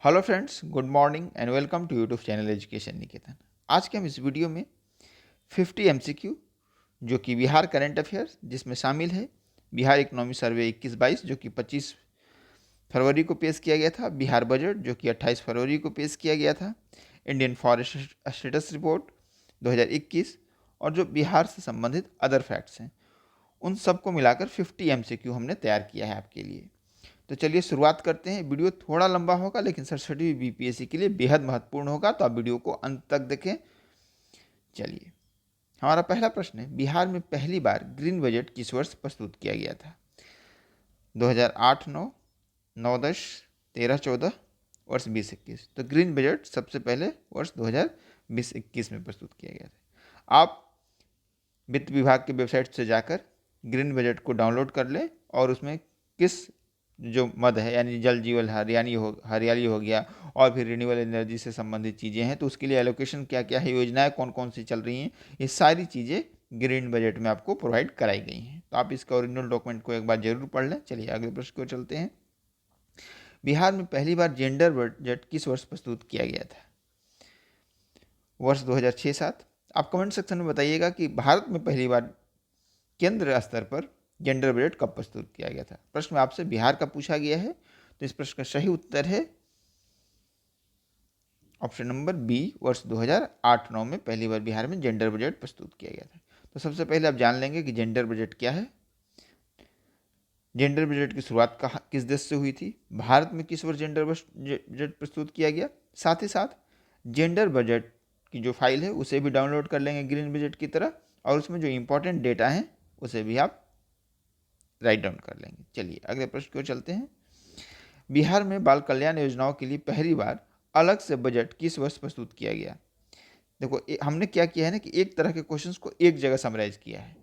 Hello friends, good morning and welcome to YouTube channel Education Niketan. आज के हम इस वीडियो में 50 एमसीक्यू जो कि बिहार करंट अफेयर्स जिसमें शामिल है बिहार इकोनॉमी सर्वे 21-22 जो कि 25 फरवरी को पेश किया गया था, बिहार बजट जो कि 28 फरवरी को पेश किया गया था, इंडियन फॉरेस्ट स्टेटस रिपोर्ट 2021 और जो बिहार से संबंधित अदर फैक्ट्स हैं उन सबको मिलाकर 50 एमसीक्यू हमने तैयार किया है आपके लिए। तो चलिए शुरुआत करते हैं। वीडियो थोड़ा लंबा होगा लेकिन सरस्वती बीपीएससी के लिए बेहद महत्वपूर्ण होगा, तो आप वीडियो को अंत तक देखें। चलिए, हमारा पहला प्रश्न है, बिहार में पहली बार ग्रीन बजट किस वर्ष प्रस्तुत किया गया था? 2008-9, 9-10, 13-14, वर्ष 20-21। तो ग्रीन बजट सबसे पहले वर्ष 2020-21 में प्रस्तुत किया गया था। आप वित्त विभाग की वेबसाइट से जाकर ग्रीन बजट को डाउनलोड कर लें और उसमें किस जो मद है यानी जल जीवन हरियाली हो गया और फिर रिन्यूएबल एनर्जी से संबंधित चीज़ें हैं, तो उसके लिए एलोकेशन क्या क्या है, योजनाएं कौन कौन सी चल रही हैं, ये सारी चीज़ें ग्रीन बजट में आपको प्रोवाइड कराई गई हैं। तो आप इसका ओरिजिनल डॉक्यूमेंट को एक बार जरूर पढ़ लें। चलिए अगले प्रश्न को चलते हैं। बिहार में पहली बार जेंडर बजट किस वर्ष प्रस्तुत किया गया था? वर्ष 2006-07। आप कमेंट सेक्शन में बताइएगा कि भारत में पहली बार केंद्र स्तर पर जेंडर बजट कब प्रस्तुत किया गया था। प्रश्न में आपसे बिहार का पूछा गया है, तो इस प्रश्न का सही उत्तर है ऑप्शन नंबर बी, वर्ष 2008-09 में पहली बार बिहार में जेंडर बजट प्रस्तुत किया गया था। तो सबसे पहले आप जान लेंगे कि जेंडर बजट क्या है। जेंडर बजट की शुरुआत किस देश से हुई थी, भारत में किस वर्ष जेंडर बजट प्रस्तुत किया गया। साथ ही साथ जेंडर बजट की जो फाइल है उसे भी डाउनलोड कर लेंगे ग्रीन बजट की तरह, और उसमें जो इंपॉर्टेंट डेटा है उसे भी आप राइट डाउन कर लेंगे। चलिए अगले प्रश्न की ओर चलते हैं। बिहार में बाल कल्याण योजनाओं के लिए पहली बार अलग से बजट किस वर्ष प्रस्तुत किया गया? देखो हमने क्या किया है ना कि एक तरह के क्वेश्चंस को एक जगह समराइज किया है।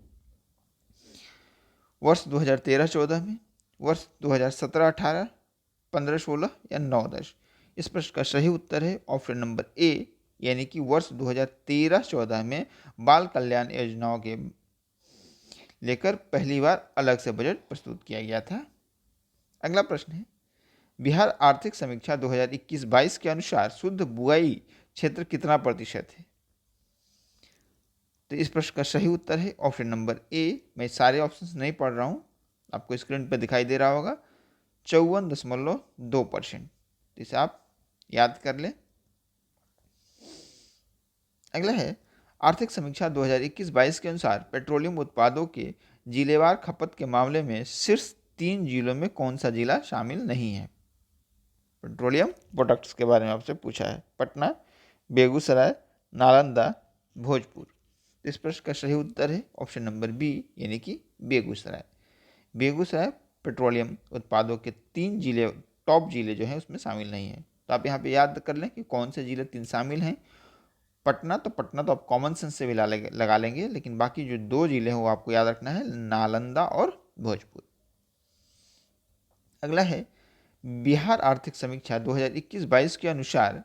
वर्ष 2013-14 में, वर्ष 2017-18, 15-16 या 9-10। इस प्रश्न का सही उत्तर है ऑप्शन नंबर ए, यानी कि वर्ष 2013-14 में बाल कल्याण योजनाओं के लेकर पहली बार अलग से बजट प्रस्तुत किया गया था। अगला प्रश्न है, बिहार आर्थिक समीक्षा 2021-22 के अनुसार शुद्ध बुआई क्षेत्र कितना प्रतिशत है? तो इस प्रश्न का सही उत्तर है ऑप्शन नंबर ए। मैं सारे ऑप्शंस नहीं पढ़ रहा हूँ, आपको स्क्रीन पर दिखाई दे रहा होगा, 54.2%। तो इसे आप याद कर लें। अगला है, आर्थिक समीक्षा 2021-22 के अनुसार पेट्रोलियम उत्पादों के जिलेवार खपत के मामले में शीर्ष 3 जिलों में कौन सा जिला शामिल नहीं है? पेट्रोलियम प्रोडक्ट्स के बारे में आपसे पूछा है। पटना, बेगूसराय, नालंदा, भोजपुर। इस प्रश्न का सही उत्तर है ऑप्शन नंबर बी, यानी कि बेगूसराय। बेगूसराय पेट्रोलियम उत्पादों के 3 जिले, टॉप जिले जो हैं उसमें शामिल नहीं है। तो आप यहाँ पे याद कर लें कि कौन से जिले 3 शामिल हैं। पटना तो आप कॉमन सेंस से भी लगा लेंगे, लेकिन बाकी जो 2 जिले हैं वो आपको याद रखना है, नालंदा और भोजपुर। अगला है, बिहार आर्थिक समीक्षा 2021-22 के अनुसार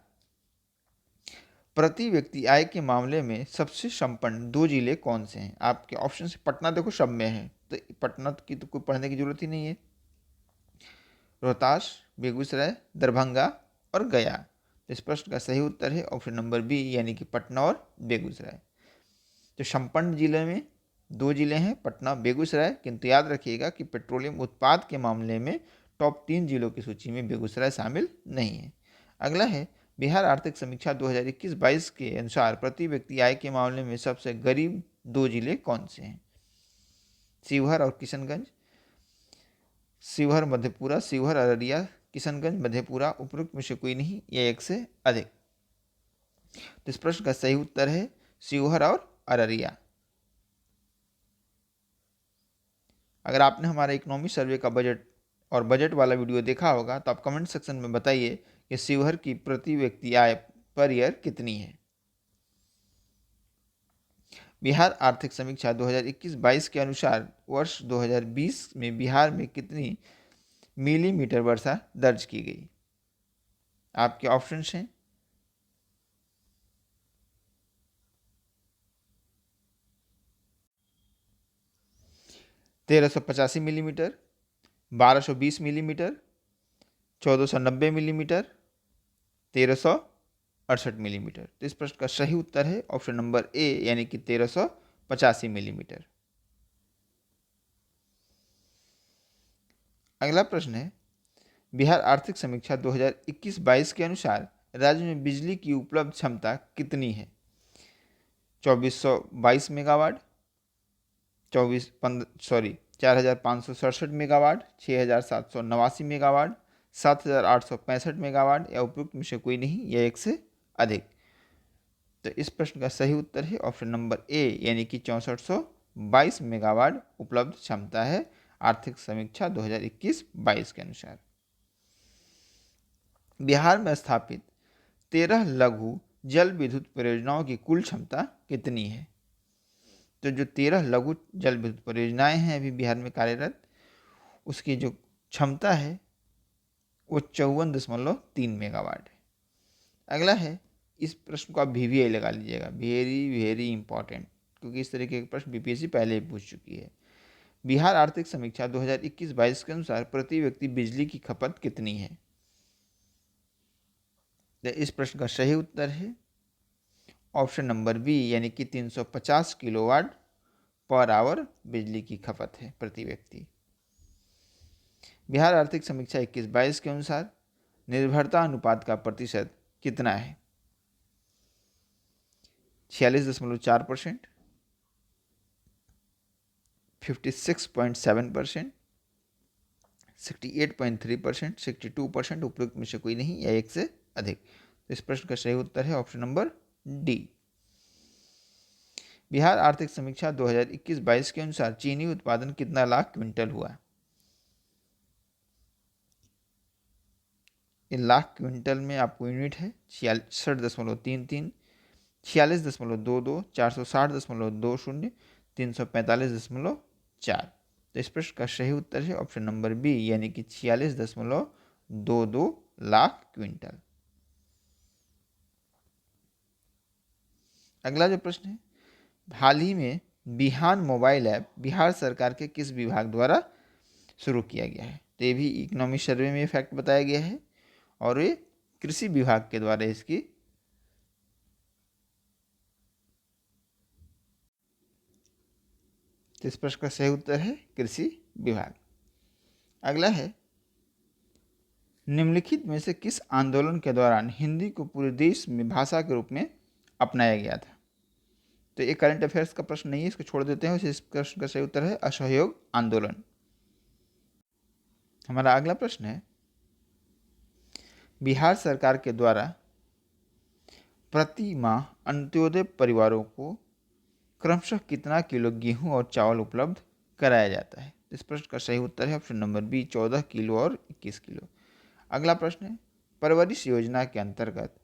प्रति व्यक्ति आय के मामले में सबसे संपन्न 2 जिले कौन से हैं? आपके ऑप्शन से पटना देखो सब में है, तो पटना की तो कोई पढ़ने की जरूरत ही नहीं है। रोहतास, बेगूसराय, दरभंगा और गया। तो इस प्रश्न का सही उत्तर है ऑप्शन नंबर बी, यानी कि पटना और बेगूसराय। तो संपन्न जिले में 2 जिले हैं, पटना, बेगूसराय, किंतु याद रखिएगा कि पेट्रोलियम उत्पाद के मामले में टॉप 3 जिलों की सूची में बेगूसराय शामिल नहीं है। अगला है, बिहार आर्थिक समीक्षा 2021-22 के अनुसार प्रति व्यक्ति आय के मामले में सबसे गरीब 2 जिले कौन से हैं? शिवहर और किशनगंज। शिवहर मधेपुरा, शिवहर अररिया, किशनगंज मधेपुरा, उपरोक्त में से कोई नहीं या एक से अधिक। तो इस प्रश्न का सही उत्तर है शिवहर और अररिया। अगर आपने हमारा इकोनॉमी सर्वे का बजट और बजट वाला वीडियो देखा होगा तो आप कमेंट सेक्शन में बताइए कि शिवहर की प्रति व्यक्ति आय पर ईयर कितनी है। बिहार आर्थिक समीक्षा 2021-22 के अनुसार वर्ष 2020 में बिहार में कितनी मिलीमीटर वर्षा दर्ज की गई? आपके ऑप्शंस हैं 1385 मिलीमीटर, 1220 मिलीमीटर, 1490 मिलीमीटर 1368 मिलीमीटर। तो इस प्रश्न का सही उत्तर है ऑप्शन नंबर ए यानी कि 1385 मिलीमीटर। अगला प्रश्न है बिहार आर्थिक समीक्षा 2021-22 के अनुसार राज्य में बिजली की उपलब्ध क्षमता कितनी है? 2422 मेगावाट, 4567 मेगावाट, 6789 मेगावाट, 7865 मेगावाट या उपयुक्त में से कोई नहीं या एक से अधिक। तो इस प्रश्न का सही उत्तर है ऑप्शन नंबर ए यानी कि 6422 मेगावाट उपलब्ध क्षमता है आर्थिक समीक्षा 2021-22 के अनुसार। बिहार में स्थापित 13 लघु जल विद्युत परियोजनाओं की कुल क्षमता कितनी है? तो जो 13 लघु जल विद्युत परियोजनाएं हैं अभी बिहार में कार्यरत, उसकी जो क्षमता है वो 54.3 मेगावाट है। अगला है, इस प्रश्न को आप VVI लगा लीजिएगा, वेरी वेरी इंपॉर्टेंट, क्योंकि इस तरीके के प्रश्न BPSC पहले ही पूछ चुकी है। बिहार आर्थिक समीक्षा 2021-22 के अनुसार प्रति व्यक्ति बिजली की खपत कितनी है? तो इस प्रश्न का सही उत्तर है ऑप्शन नंबर बी यानी कि 350 किलोवाट पर आवर बिजली की खपत है प्रति व्यक्ति। बिहार आर्थिक समीक्षा 21-22 के अनुसार निर्भरता अनुपात का प्रतिशत कितना है? 46.4%, 56.7%, 68.3%, 62%, उपयुक्त में से कोई नहीं या एक से अधिक। तो इस प्रश्न का सही उत्तर है ऑप्शन नंबर डी। बिहार आर्थिक समीक्षा 2021-22 के अनुसार चीनी उत्पादन कितना लाख क्विंटल हुआ? ये लाख क्विंटल में आपको यूनिट है 66.33, 46.22, 460.20, 345.4। तो इस प्रश्न का सही उत्तर है ऑप्शन नंबर बी यानी कि 46.22 लाख क्विंटल। अगला जो प्रश्न है, हाल ही में बिहान मोबाइल ऐप बिहार सरकार के किस विभाग द्वारा शुरू किया गया है? तो ये भी इकोनॉमिक सर्वे में फैक्ट बताया गया है और ये कृषि विभाग के द्वारा इसकी तो इस प्रश्न का सही उत्तर है कृषि विभाग। अगला है, निम्नलिखित में से किस आंदोलन के दौरान हिंदी को पूरे देश में भाषा के रूप में अपनाया गया था? तो ये करंट अफेयर्स का प्रश्न नहीं है, इसको छोड़ देते हैं। इस प्रश्न का सही उत्तर है असहयोग आंदोलन। हमारा अगला प्रश्न है, बिहार सरकार के द्वारा प्रति माह अंत्योदय परिवारों को क्रमशः कितना किलो गेहूं और चावल उपलब्ध कराया जाता है? इस प्रश्न का सही उत्तर है ऑप्शन नंबर बी 14 किलो और 21 किलो। अगला प्रश्न है, परवरिश योजना के अंतर्गत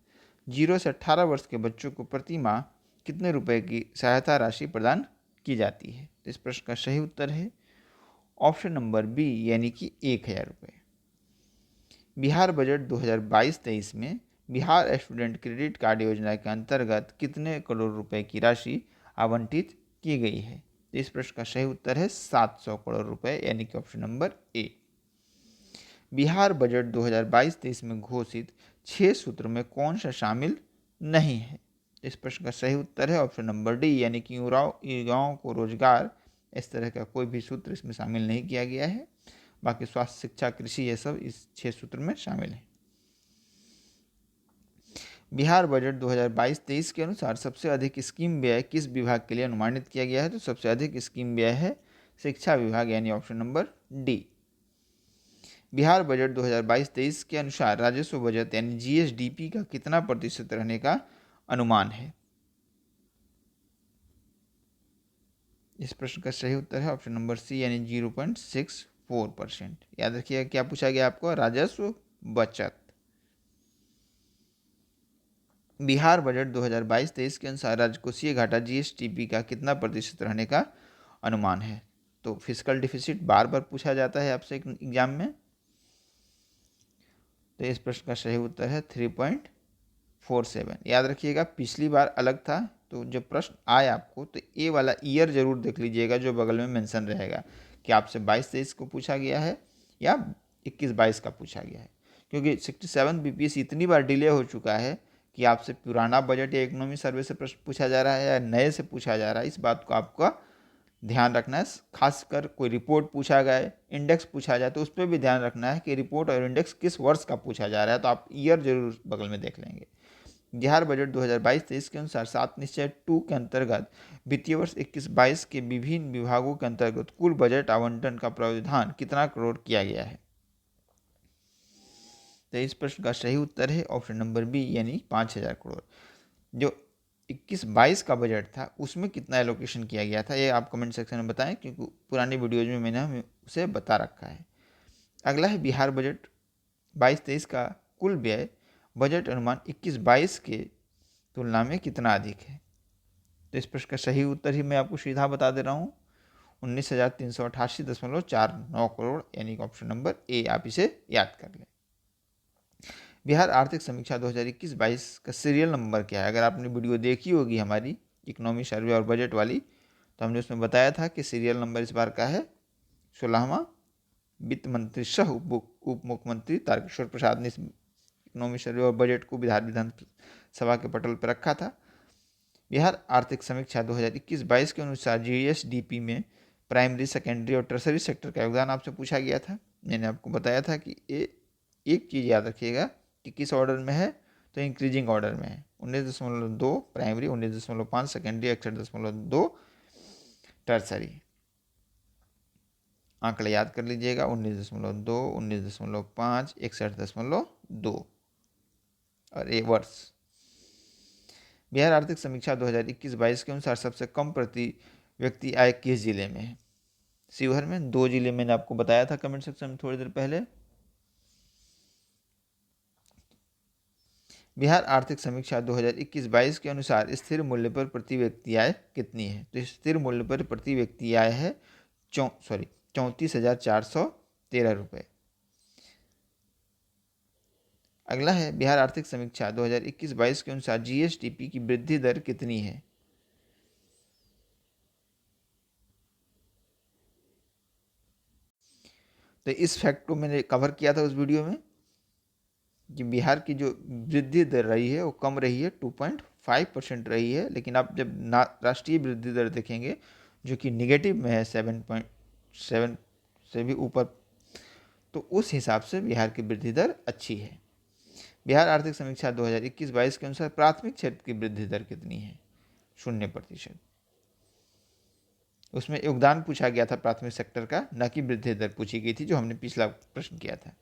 0 से 18 वर्ष के बच्चों को प्रति माह कितने रुपए की सहायता राशि प्रदान की जाती है? तो इस प्रश्न का सही उत्तर है ऑप्शन नंबर बी यानी कि 1000 रुपये। बिहार बजट 2022-23 में बिहार स्टूडेंट क्रेडिट कार्ड योजना के अंतर्गत कितने करोड़ रुपए की राशि आवंटित की गई है? तो इस प्रश्न का सही उत्तर है 700 करोड़ रुपए यानी कि option number A. Bihar budget 2022-23 में घोषित 6 सूत्र में कौन सा शामिल नहीं है? इस प्रश्न का सही उत्तर है ऑप्शन नंबर डी यानी कि युवाओं को रोजगार, इस तरह का कोई भी सूत्र इसमें शामिल नहीं किया गया है। बाकी स्वास्थ्य, शिक्षा, कृषि ये सब इस 6 सूत्र में शामिल है। बिहार बजट 2022-23 के अनुसार सबसे अधिक स्कीम व्यय किस विभाग के लिए अनुमानित किया गया है? तो सबसे अधिक स्कीम व्यय है शिक्षा विभाग यानी option number D. Bihar budget 2022-23 के अनुसार राजस्व बजट यानी GSDP का कितना प्रतिशत रहने का अनुमान है? इस प्रश्न का सही उत्तर है ऑप्शन नंबर सी यानी 0.64%। याद रखिएगा क्या पूछा गया आपको, राजस्व बचत। बिहार बजट 2022-23 के अनुसार राजकोषीय घाटा GSDP का कितना प्रतिशत रहने का अनुमान है? तो फिस्कल डिफिसिट बार बार पूछा जाता है आपसे एग्जाम में, तो इस प्रश्न का सही उत्तर है 3.47। याद रखिएगा पिछली बार अलग था, तो जब प्रश्न आए आपको तो ए वाला ईयर जरूर देख लीजिएगा जो बगल में मेंशन रहेगा कि आपसे 22-23 को पूछा गया है या 21-22 का पूछा गया है, क्योंकि 67 बीपीएससी इतनी बार डिले हो चुका है कि आपसे पुराना बजट या इकोनॉमी सर्वे से प्रश्न पूछा जा रहा है या नए से पूछा जा रहा है, इस बात को आपका ध्यान रखना है। खासकर कोई रिपोर्ट पूछा गया, इंडेक्स पूछा जाए तो उस पर भी ध्यान रखना है कि रिपोर्ट और इंडेक्स किस वर्ष का पूछा जा रहा है, तो आप ईयर जरूर बगल में देख लेंगे। बिहार बजट 2022-23 के अनुसार 7 निश्चय 2 के अंतर्गत वित्तीय वर्ष 21-22 के विभिन्न विभागों के अंतर्गत कुल बजट आवंटन का प्रावधान कितना करोड़ किया गया है। तो इस प्रश्न का सही उत्तर है ऑप्शन नंबर बी, यानी 5,000 करोड़। जो 21-22 का बजट था उसमें कितना एलोकेशन किया गया था, ये आप कमेंट सेक्शन में बताएं, क्योंकि पुरानी वीडियोज में मैंने उसे बता रखा है। अगला है बिहार बजट 22-23 का कुल व्यय बजट अनुमान 21-22 के तुलना में कितना अधिक है। तो इस प्रश्न का सही उत्तर ही मैं आपको सीधा बता दे रहा हूँ, 19,388.49 करोड़, यानी ऑप्शन नंबर ए, आप इसे याद कर लें। बिहार आर्थिक समीक्षा 2021-22 का सीरियल नंबर क्या है। अगर आपने वीडियो देखी होगी हमारी इकोनॉमी सर्वे और बजट वाली, तो हमने उसमें बताया था कि सीरियल नंबर इस बार का है 16वां। वित्त मंत्री सह उप मुख्यमंत्री तारकिशोर प्रसाद ने इस इकोनॉमी सर्वे और बजट को विधान सभा के पटल पर रखा था। बिहार आर्थिक समीक्षा 2021-22 के अनुसार जीएसडीपी में प्राइमरी, सेकेंडरी और टर्सरी सेक्टर का योगदान आपसे पूछा गया था। मैंने आपको बताया था कि एक चीज़ याद रखिएगा कि किस ऑर्डर में है, तो इंक्रीजिंग ऑर्डर में है। 19.2 प्राइमरी, 19.5 सेकेंडरी, 61.2 टर्सरी। आंकड़े याद कर लीजिएगा, 19.2, 19.5, 61.2 और ये वर्ष। बिहार आर्थिक समीक्षा 2021-22 के अनुसार सबसे कम प्रति व्यक्ति आय किस जिले में है। शिवहर में। 2 जिले मैंने आपको बताया था कमेंट सेक्शन में थोड़ी देर पहले। बिहार आर्थिक समीक्षा 2021-22 के अनुसार स्थिर मूल्य पर प्रति व्यक्ति आय कितनी है। तो स्थिर मूल्य पर प्रति व्यक्ति आय है 34,413 रुपये। अगला है बिहार आर्थिक समीक्षा 2021-22 के अनुसार जीएसडीपी की वृद्धि दर कितनी है। तो इस फैक्ट को मैंने कवर किया था उस वीडियो में कि बिहार की जो वृद्धि दर रही है वो कम रही है, 2.5% रही है। लेकिन आप जब राष्ट्रीय वृद्धि दर देखेंगे जो कि निगेटिव में है 7.7 से भी ऊपर, तो उस हिसाब से बिहार की वृद्धि दर अच्छी है। बिहार आर्थिक समीक्षा 2021-22 के अनुसार प्राथमिक क्षेत्र की वृद्धि दर कितनी है। 0%। उसमें योगदान पूछा गया था प्राथमिक सेक्टर का, न कि वृद्धि दर पूछी गई थी जो हमने पिछला प्रश्न किया था।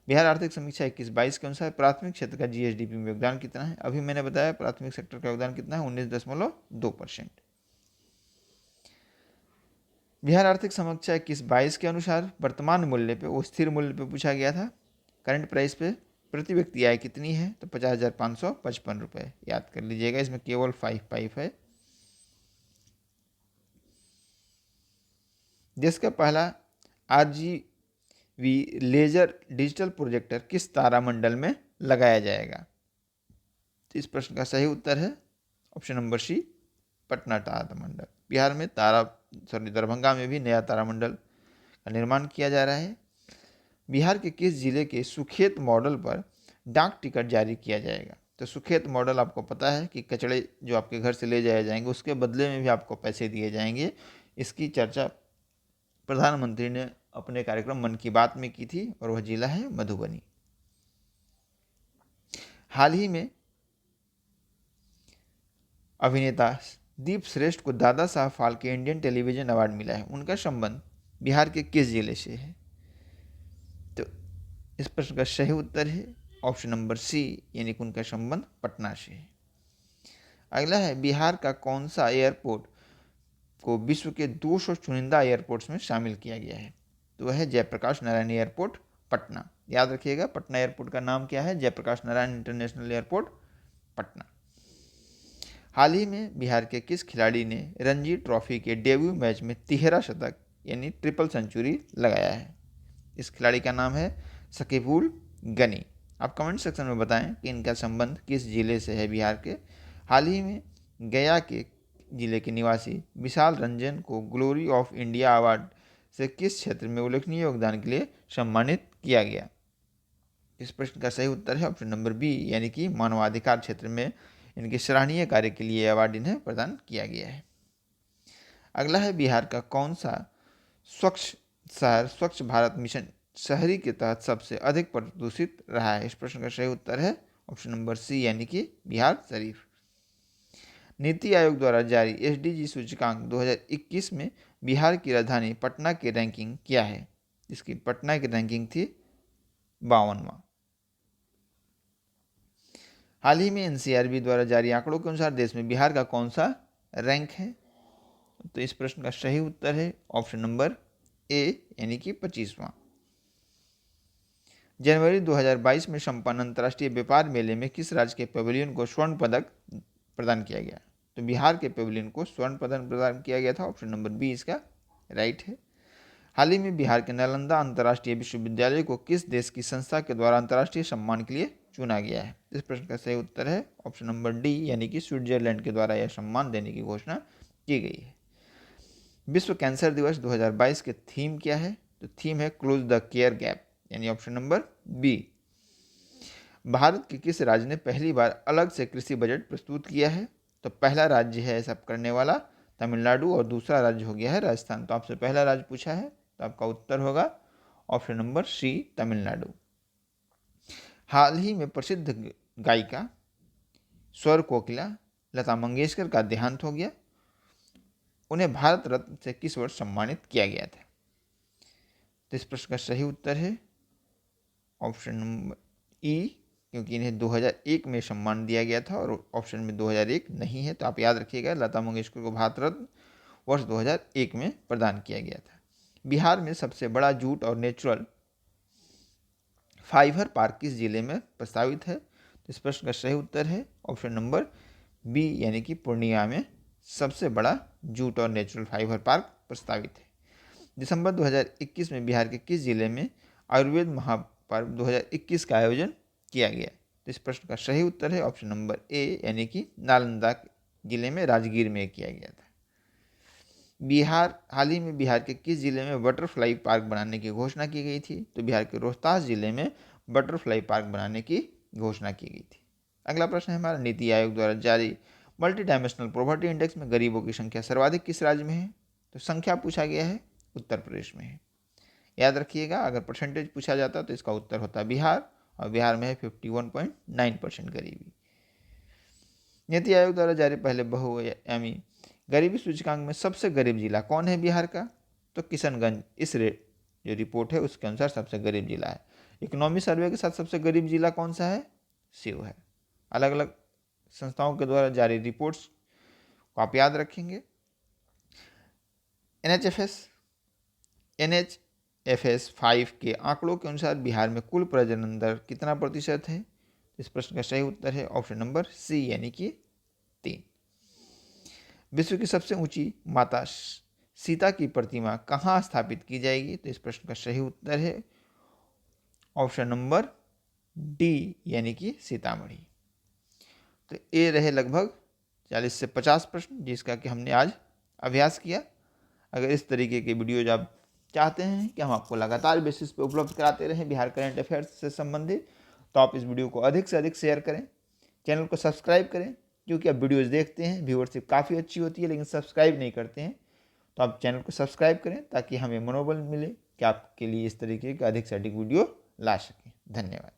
बिहार आर्थिक समीक्षा 21-22 के अनुसार प्राथमिक क्षेत्र का जीएसडीपी में योगदान कितना है। अभी मैंने बताया प्राथमिक सेक्टर का योगदान कितना है, 19.2%। बिहार आर्थिक समीक्षा 21-22 के अनुसार वर्तमान मूल्य पे, वो स्थिर मूल्य पे पूछा गया था, करंट प्राइस पे प्रति व्यक्ति आय कितनी है, तो 50,555 रुपये। याद कर लीजिएगा, इसमें केवल 5 है। देश का पहला RGB लेजर डिजिटल प्रोजेक्टर किस तारामंडल में लगाया जाएगा। तो इस प्रश्न का सही उत्तर है ऑप्शन नंबर सी, पटना तारामंडल। बिहार में दरभंगा में भी नया तारामंडल का निर्माण किया जा रहा है। बिहार के किस जिले के सुखेत मॉडल पर डाक टिकट जारी किया जाएगा। तो सुखेत मॉडल आपको पता है कि कचड़े जो आपके घर से ले जाए जाएंगे उसके बदले में भी आपको पैसे दिए जाएंगे। इसकी चर्चा प्रधानमंत्री ने अपने कार्यक्रम मन की बात में की थी और वह जिला है मधुबनी। हाल ही में अभिनेता दीप श्रेष्ठ को Dada Saheb Phalke Indian television award मिला है। उनका संबंध बिहार के किस जिले से है। तो इस प्रश्न का सही उत्तर है ऑप्शन नंबर सी, यानी कि उनका संबंध पटना से है। अगला है बिहार का कौन सा एयरपोर्ट को विश्व के 200 चुनिंदा एयरपोर्ट्स में शामिल किया गया है। तो वह है जयप्रकाश नारायण एयरपोर्ट पटना। याद रखिएगा, पटना एयरपोर्ट का नाम क्या है, जयप्रकाश नारायण इंटरनेशनल एयरपोर्ट पटना। हाल ही में बिहार के किस खिलाड़ी ने रणजी ट्रॉफी के डेब्यू मैच में 13 शतक यानी ट्रिपल सेंचुरी लगाया है। इस खिलाड़ी का नाम है शकीबुल गनी। आप कमेंट सेक्शन में बताएं कि इनका संबंध किस जिले से है बिहार के। हाल ही में गया के जिले के निवासी विशाल रंजन को ग्लोरी ऑफ इंडिया अवार्ड से किस क्षेत्र में उल्लेखनीय योगदान के लिए सम्मानित किया गया। इस प्रश्न का सही उत्तर है ऑप्शन नंबर बी, यानी कि मानवाधिकार क्षेत्र में इनके सराहनीय कार्य के लिए अवार्ड इन्हें प्रदान किया गया है। अगला है बिहार का कौन सा स्वच्छ शहर स्वच्छ भारत मिशन शहरी के तहत सबसे अधिक प्रदूषित रहा है। इस प्रश्न का सही उत्तर है ऑप्शन नंबर सी, यानी कि बिहार शरीफ। नीति आयोग द्वारा जारी एसडीजी सूचकांक 2021 में बिहार की राजधानी पटना की रैंकिंग क्या है। इसकी पटना की रैंकिंग थी 52वां। हाल ही में एनसीआरबी द्वारा जारी आंकड़ों के अनुसार देश में बिहार का कौन सा रैंक है। तो इस प्रश्न का सही उत्तर है ऑप्शन नंबर ए, यानी कि 25वां। जनवरी 2022 में संपन्न अंतर्राष्ट्रीय व्यापार मेले में किस राज्य के पवेलियन को स्वर्ण पदक प्रदान किया गया। तो बिहार के पवेलियन को स्वर्ण पदक प्रदान किया गया था। ऑप्शन नंबर बी इसका राइट है। हाल ही में बिहार के नालंदा अंतर्राष्ट्रीय विश्वविद्यालय को किस देश की संस्था के द्वारा अंतर्राष्ट्रीय सम्मान के लिए चुना गया है। इस प्रश्न का सही उत्तर है ऑप्शन नंबर डी, यानी कि स्विट्जरलैंड के द्वारा यह सम्मान देने की घोषणा की गई है। विश्व कैंसर दिवस 2022 के थीम क्या है। तो थीम है क्लोज द केयर गैप, यानी ऑप्शन नंबर बी। भारत के किस राज्य ने पहली बार अलग से कृषि बजट प्रस्तुत किया है। तो पहला राज्य है ऐसा करने वाला तमिलनाडु और दूसरा राज्य हो गया है राजस्थान। तो आपसे पहला राज्य पूछा है तो आपका उत्तर होगा ऑप्शन नंबर सी, तमिलनाडु। हाल ही में प्रसिद्ध गायिका स्वर कोकिला लता मंगेशकर का देहांत हो गया। उन्हें भारत रत्न से किस वर्ष सम्मानित किया गया था। तो इस प्रश्न का सही उत्तर है ऑप्शन नंबर ई, क्योंकि इन्हें 2001 में सम्मान दिया गया था और ऑप्शन में 2001 नहीं है। तो आप याद रखिएगा, लता मंगेशकर को भारत रत्न वर्ष 2001 में प्रदान किया गया था। बिहार में सबसे बड़ा जूट और नेचुरल फाइबर पार्क किस जिले में प्रस्तावित है। तो इस प्रश्न का सही उत्तर है ऑप्शन नंबर बी, यानी कि पूर्णिया में सबसे बड़ा जूट और नेचुरल फाइबर पार्क प्रस्तावित है। दिसंबर 2021 में बिहार के किस जिले में आयुर्वेद महापर्व 2021 का आयोजन किया गया। तो इस प्रश्न का सही उत्तर है ऑप्शन नंबर ए, यानी कि नालंदा जिले में राजगीर में किया गया था। हाल ही में बिहार के किस जिले में बटरफ्लाई पार्क बनाने की घोषणा की गई थी। तो बिहार के रोहतास जिले में बटरफ्लाई पार्क बनाने की घोषणा की गई थी। अगला प्रश्न है हमारा, नीति आयोग द्वारा जारी मल्टी डायमेंशनल पॉवर्टी इंडेक्स में गरीबों की संख्या सर्वाधिक किस राज्य में है। तो संख्या पूछा गया है, उत्तर प्रदेश में है। याद रखिएगा, अगर परसेंटेज पूछा जाता तो इसका उत्तर होता बिहार, और बिहार में है 51.9% गरीबी। नीति आयोग द्वारा जारी पहले बहुआयामी गरीबी सूचकांक में सबसे गरीब जिला कौन है बिहार का। तो किशनगंज इस जो रिपोर्ट है उसके अनुसार सबसे गरीब जिला है। इकोनॉमी सर्वे के साथ सबसे गरीब जिला कौन सा है, सीव है। अलग अलग संस्थाओं के द्वारा जारी रिपोर्ट्स को आप याद रखेंगे। NHFS 5 के आंकड़ों के अनुसार बिहार में कुल प्रजनन दर कितना प्रतिशत है। इस प्रश्न का सही उत्तर है ऑप्शन नंबर सी, यानी कि 3। विश्व की सबसे ऊंची माता सीता की प्रतिमा कहाँ स्थापित की जाएगी। तो इस प्रश्न का सही उत्तर है ऑप्शन नंबर डी, यानी कि सीतामढ़ी। तो ये रहे लगभग 40 से 50 प्रश्न जिसका कि हमने आज अभ्यास किया। अगर इस तरीके के वीडियोज आप चाहते हैं कि हम आपको लगातार बेसिस पे उपलब्ध कराते रहें बिहार करंट अफेयर्स से संबंधित, तो आप इस वीडियो को अधिक से अधिक शेयर करें, चैनल को सब्सक्राइब करें। क्योंकि आप वीडियोज़ देखते हैं, व्यूअरशिप काफ़ी अच्छी होती है, लेकिन सब्सक्राइब नहीं करते हैं, तो आप चैनल को सब्सक्राइब करें ताकि हमें मनोबल मिले कि आपके लिए इस तरीके के अधिक से अधिक वीडियो ला सकें। धन्यवाद।